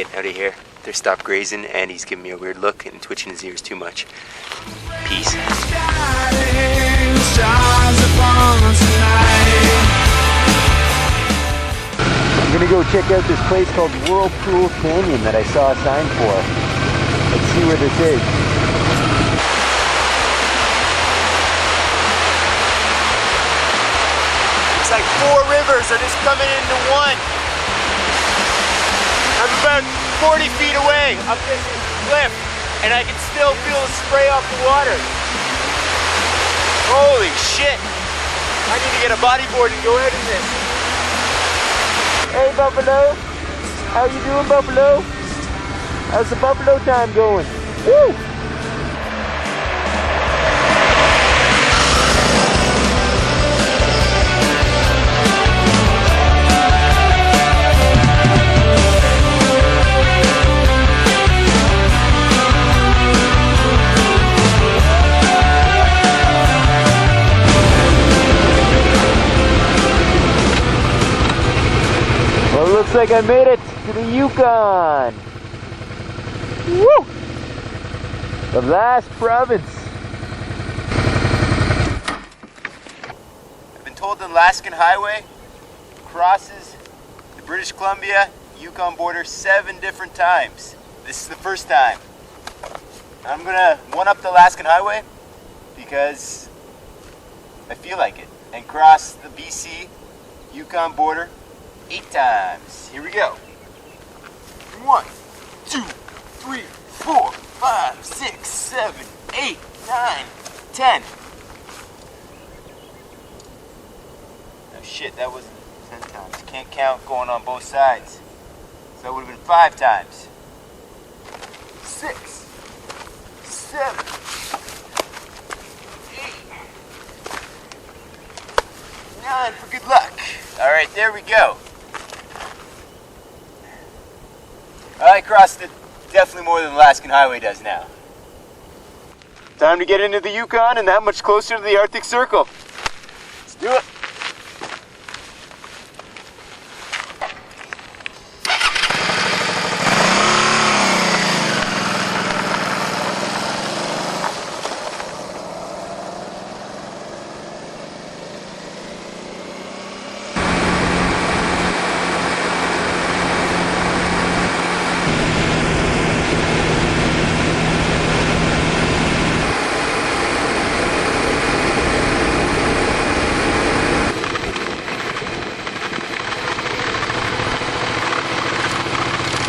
getting out of here. They're stopped grazing and he's giving me a weird look and twitching his ears too much. Peace. I'm gonna go check out this place called Whirlpool Canyon that I saw a sign for. Let's see where this is. It's like 4 rivers are just coming into one. I'm about 40 feet away up this cliff and I can still feel the spray off the water. Holy shit! I need to get a bodyboard and go out in this. Hey Buffalo! How you doing, Buffalo? How's the Buffalo time going? Woo! Looks like I made it to the Yukon. Woo! The last province. I've been told the Alaskan Highway crosses the British Columbia Yukon border 7 different times. This is the first time. I'm gonna one-up the Alaskan Highway because I feel like it and cross the BC Yukon border 8 times. Here we go. 1, 2, 3, 4, 5, 6, 7, 8, 9, 10. Oh shit, that wasn't 10 times. Can't count going on both sides. So that would have been 5 times. 6, 7, 8, 9 for good luck. Alright, there we go. I crossed it definitely more than the Alaskan Highway does now. Time to get into the Yukon and that much closer to the Arctic Circle. Let's do it.